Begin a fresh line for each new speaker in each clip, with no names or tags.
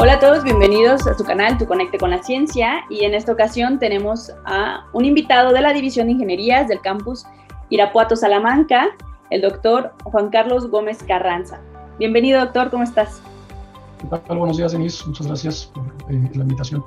Hola a todos, bienvenidos a su canal Tu Conecte con la Ciencia, y en esta ocasión tenemos a un invitado de la División de Ingenierías del campus Irapuato Salamanca, el doctor Juan Carlos Gómez Carranza. Bienvenido, doctor, ¿cómo estás?
¿Qué tal? Buenos días, Denise. Muchas gracias por la invitación.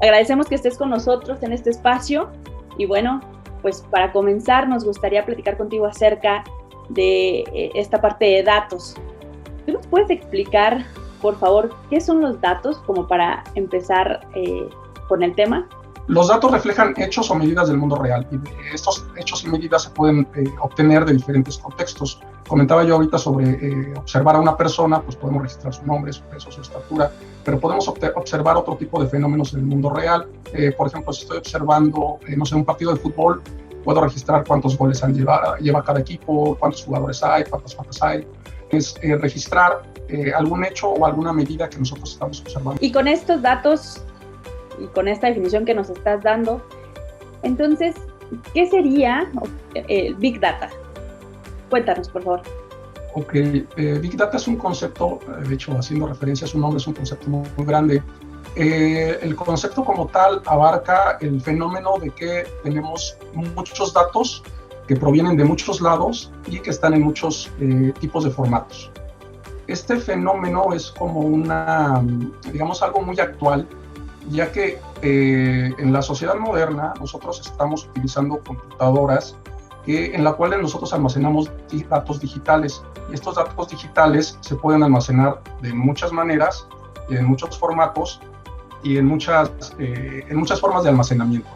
Agradecemos que estés con nosotros en este espacio y bueno, pues para comenzar nos gustaría platicar contigo acerca de esta parte de datos. ¿Tú nos puedes explicar, por favor, qué son los datos, como para empezar con el tema?
Los datos reflejan hechos o medidas del mundo real, y estos hechos y medidas se pueden obtener de diferentes contextos. Comentaba yo ahorita sobre observar a una persona, pues podemos registrar su nombre, su peso, su estatura, pero podemos observar otro tipo de fenómenos en el mundo real. Por ejemplo, si estoy observando, no sé, un partido de fútbol, puedo registrar cuántos goles lleva cada equipo, cuántos jugadores hay, cuántas faltas hay. Es registrar algún hecho o alguna medida que nosotros estamos observando.
Y con estos datos y con esta definición que nos estás dando, entonces, ¿qué sería el Big Data? Cuéntanos, por favor.
Ok, Big Data es un concepto, de hecho, haciendo referencia a su nombre, es un concepto muy, muy grande. El concepto como tal abarca el fenómeno de que tenemos muchos datos que provienen de muchos lados y que están en muchos tipos de formatos. Este fenómeno es como digamos, algo muy actual, ya que en la sociedad moderna nosotros estamos utilizando computadoras en las cuales nosotros almacenamos datos digitales, y estos datos digitales se pueden almacenar de muchas maneras, en muchos formatos y en muchas formas de almacenamiento.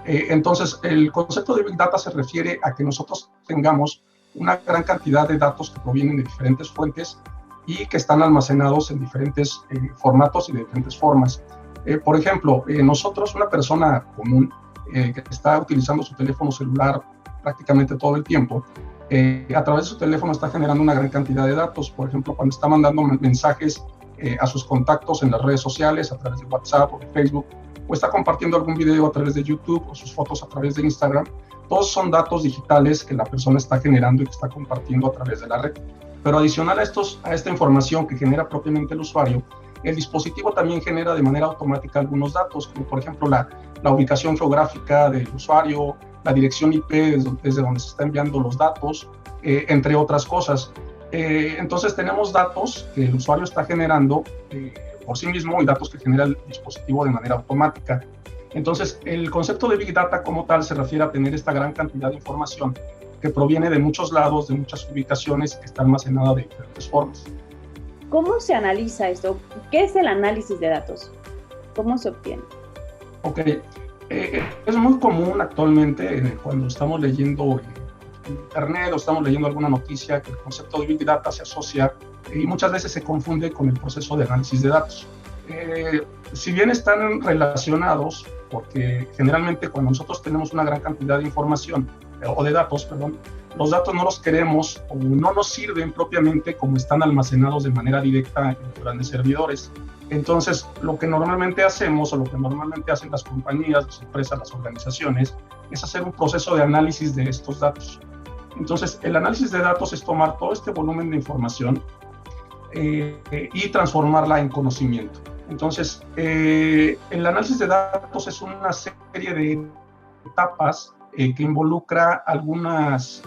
Entonces, el concepto de Big Data se refiere a que nosotros tengamos una gran cantidad de datos que provienen de diferentes fuentes y que están almacenados en diferentes formatos y de diferentes formas. Por ejemplo, nosotros, una persona común que está utilizando su teléfono celular prácticamente todo el tiempo, a través de su teléfono está generando una gran cantidad de datos. Por ejemplo, cuando está mandando mensajes a sus contactos en las redes sociales, a través de WhatsApp o de Facebook, o está compartiendo algún video a través de YouTube o sus fotos a través de Instagram, todos son datos digitales que la persona está generando y que está compartiendo a través de la red. Pero adicional a esta información que genera propiamente el usuario, el dispositivo también genera de manera automática algunos datos, como por ejemplo la ubicación geográfica del usuario, la dirección IP desde donde se están enviando los datos, entre otras cosas. Entonces tenemos datos que el usuario está generando por sí mismo y datos que genera el dispositivo de manera automática. Entonces, el concepto de Big Data como tal se refiere a tener esta gran cantidad de información que proviene de muchos lados, de muchas ubicaciones, que está almacenada de diferentes formas.
¿Cómo se analiza esto? ¿Qué es el análisis de datos? ¿Cómo se obtiene?
Ok, es muy común actualmente cuando estamos leyendo Internet o estamos leyendo alguna noticia, que el concepto de Big Data se asocia y muchas veces se confunde con el proceso de análisis de datos. Si bien están relacionados, porque generalmente cuando nosotros tenemos una gran cantidad de información, o de datos, perdón, los datos no los queremos o no nos sirven propiamente como están almacenados de manera directa en los grandes servidores. Entonces, lo que normalmente hacemos, o lo que normalmente hacen las compañías, las empresas, las organizaciones, es hacer un proceso de análisis de estos datos. Entonces, el análisis de datos es tomar todo este volumen de información y transformarla en conocimiento. Entonces, el análisis de datos es una serie de etapas que involucra algunas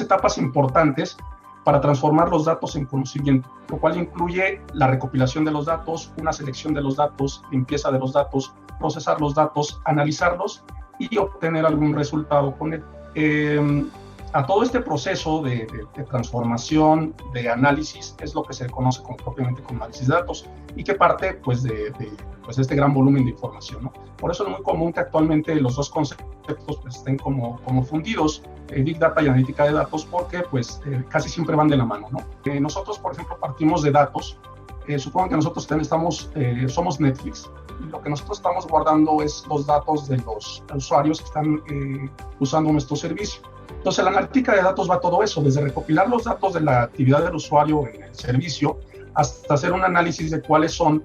etapas importantes para transformar los datos en conocimiento, lo cual incluye la recopilación de los datos, una selección de los datos, limpieza de los datos, procesar los datos, analizarlos y obtener algún resultado con él. A todo este proceso de transformación, de análisis, es lo que se conoce propiamente como análisis de datos, y que parte pues, de este gran volumen de información, ¿no? Por eso es muy común que actualmente los dos conceptos pues, estén como fundidos, Big Data y analítica de datos, porque pues, casi siempre van de la mano, ¿no? Nosotros, por ejemplo, partimos de datos. Supongo que nosotros somos Netflix, y lo que nosotros estamos guardando es los datos de los usuarios que están usando nuestro servicio. Entonces, la analítica de datos va a todo eso, desde recopilar los datos de la actividad del usuario en el servicio, hasta hacer un análisis de cuáles son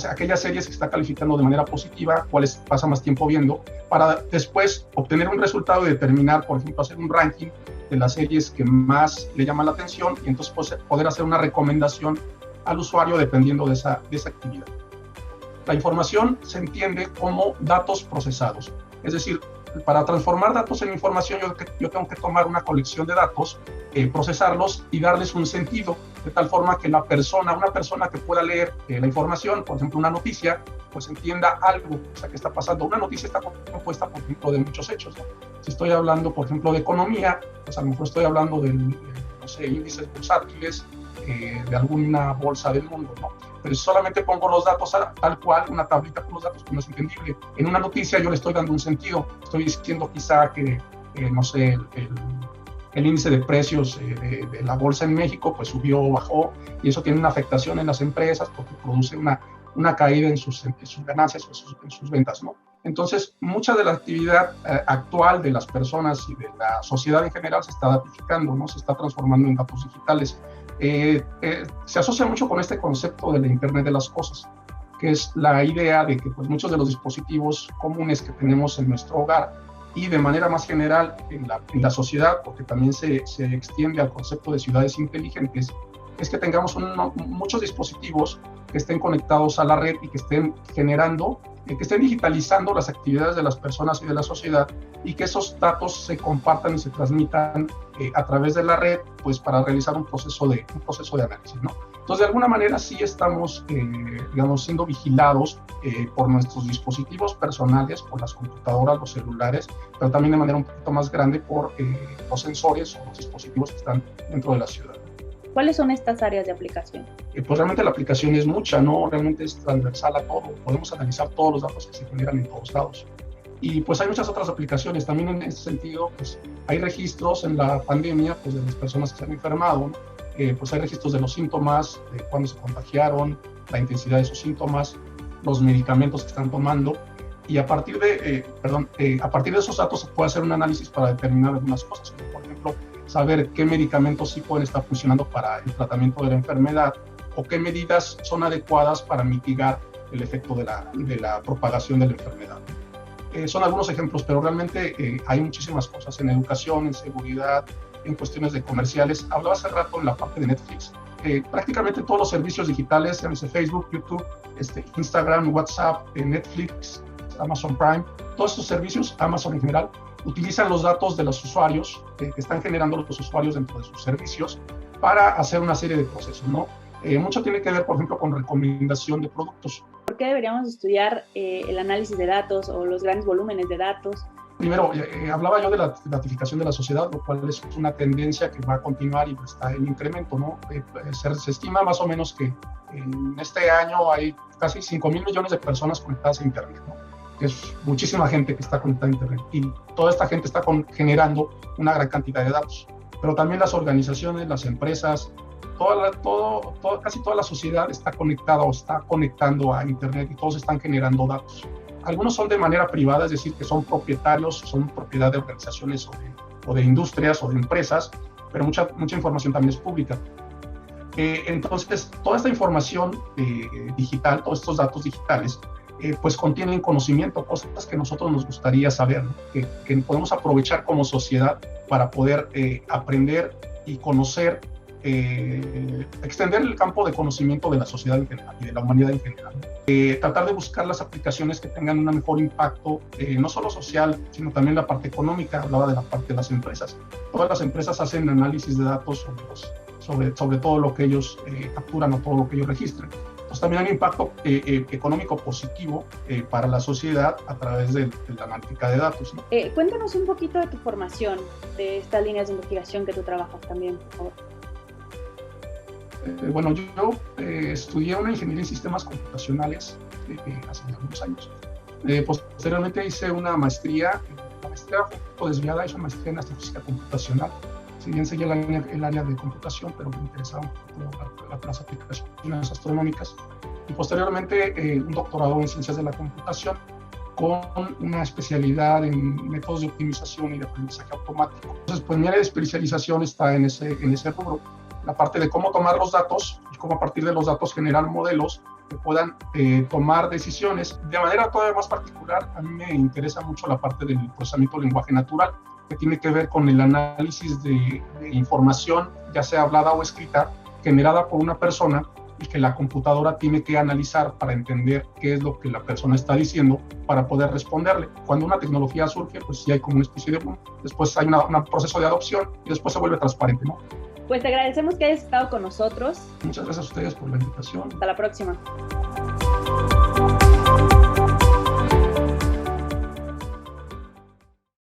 aquellas series que está calificando de manera positiva, cuáles pasa más tiempo viendo, para después obtener un resultado y determinar, por ejemplo, hacer un ranking de las series que más le llaman la atención y entonces poder hacer una recomendación al usuario dependiendo de esa actividad. La información se entiende como datos procesados, es decir, para transformar datos en información yo tengo que tomar una colección de datos, procesarlos y darles un sentido, de tal forma que una persona que pueda leer la información, por ejemplo una noticia, pues entienda algo, o sea, qué está pasando. Una noticia está compuesta, por ejemplo, de muchos hechos, ¿no? Si estoy hablando, por ejemplo, de economía, pues a lo mejor estoy hablando de, no sé, índices bursátiles, de alguna bolsa del mundo, ¿no? Pero si solamente pongo los datos tal cual, una tablita con los datos, pues no es entendible. En una noticia yo le estoy dando un sentido, estoy diciendo quizá que, no sé, el índice de precios de la bolsa en México pues subió o bajó, y eso tiene una afectación en las empresas porque produce una caída en sus ganancias o en sus ventas, ¿no? Entonces, mucha de la actividad actual de las personas y de la sociedad en general se está datificando, ¿no? Se está transformando en datos digitales. Se asocia mucho con este concepto de la Internet de las cosas, que es la idea de que pues, muchos de los dispositivos comunes que tenemos en nuestro hogar y de manera más general en la sociedad, porque también se extiende al concepto de ciudades inteligentes, es que tengamos muchos dispositivos que estén conectados a la red y que estén generando, que estén digitalizando las actividades de las personas y de la sociedad, y que esos datos se compartan y se transmitan a través de la red, pues para realizar un proceso de análisis, ¿no? Entonces, de alguna manera sí estamos, digamos, siendo vigilados por nuestros dispositivos personales, por las computadoras, los celulares, pero también de manera un poquito más grande por los sensores o los dispositivos que están dentro de la ciudad.
¿Cuáles son estas áreas de aplicación?
Pues realmente la aplicación es mucha, ¿no? Realmente es transversal a todo. Podemos analizar todos los datos que se generan en todos lados. Y pues hay muchas otras aplicaciones. También en ese sentido, pues hay registros en la pandemia, pues de las personas que se han enfermado, ¿no? Pues hay registros de los síntomas, de cuándo se contagiaron, la intensidad de esos síntomas, los medicamentos que están tomando. Y a partir de esos datos se puede hacer un análisis para determinar algunas cosas, como por ejemplo, saber qué medicamentos sí pueden estar funcionando para el tratamiento de la enfermedad o qué medidas son adecuadas para mitigar el efecto de la propagación de la enfermedad. Son algunos ejemplos, pero realmente hay muchísimas cosas en educación, en seguridad, en cuestiones de comerciales. Hablaba hace rato en la parte de Netflix. Prácticamente todos los servicios digitales, llámese Facebook, YouTube, Instagram, WhatsApp, Netflix, Amazon Prime, todos estos servicios, Amazon en general, utilizan los datos de los usuarios que están generando los usuarios dentro de sus servicios para hacer una serie de procesos, ¿no? Mucho tiene que ver, por ejemplo, con recomendación de productos.
¿Por qué deberíamos estudiar el análisis de datos o los grandes volúmenes de datos?
Primero, hablaba yo de la datificación de la sociedad, lo cual es una tendencia que va a continuar y está en incremento, ¿no? Se estima más o menos que en este año hay casi 5,000 millones de personas conectadas a Internet, ¿no? Es muchísima gente que está conectada a Internet y toda esta gente está generando una gran cantidad de datos. Pero también las organizaciones, las empresas, casi toda la sociedad está conectada o está conectando a Internet y todos están generando datos. Algunos son de manera privada, es decir, que son propietarios, son propiedad de organizaciones o de industrias o de empresas, pero mucha información también es pública. Entonces, toda esta información digital, todos estos datos digitales, pues contienen conocimiento, cosas que nosotros nos gustaría saber, ¿no? que podemos aprovechar como sociedad para poder aprender y conocer, extender el campo de conocimiento de la sociedad en general y de la humanidad en general. Tratar de buscar las aplicaciones que tengan un mejor impacto, no solo social, sino también la parte económica. Hablaba de la parte de las empresas. Todas las empresas hacen análisis de datos sobre todo lo que ellos capturan o todo lo que ellos registran. Entonces también hay un impacto económico positivo para la sociedad a través de la analítica de datos, ¿no?
Cuéntanos un poquito de tu formación, de estas líneas de investigación que tú trabajas también, por favor.
Bueno, yo estudié una ingeniería en sistemas computacionales hace algunos años. Posteriormente hice una maestría. La maestría fue un poco desviada, hice una maestría en astrofísica computacional. Si bien seguía el área de computación, pero me interesaba un poco las aplicaciones astronómicas. Y posteriormente un doctorado en ciencias de la computación con una especialidad en métodos de optimización y de aprendizaje automático. Entonces, pues mi área de especialización está en ese rubro. La parte de cómo tomar los datos y cómo a partir de los datos generar modelos que puedan tomar decisiones. De manera todavía más particular, a mí me interesa mucho la parte del procesamiento del lenguaje natural. que tiene que ver con el análisis de información, ya sea hablada o escrita, generada por una persona y que la computadora tiene que analizar para entender qué es lo que la persona está diciendo para poder responderle. Cuando una tecnología surge, pues sí hay como una especie de boom, después hay un proceso de adopción y después se vuelve transparente, ¿no?
Pues te agradecemos que hayas estado con nosotros.
Muchas gracias a ustedes por la invitación.
Hasta la próxima.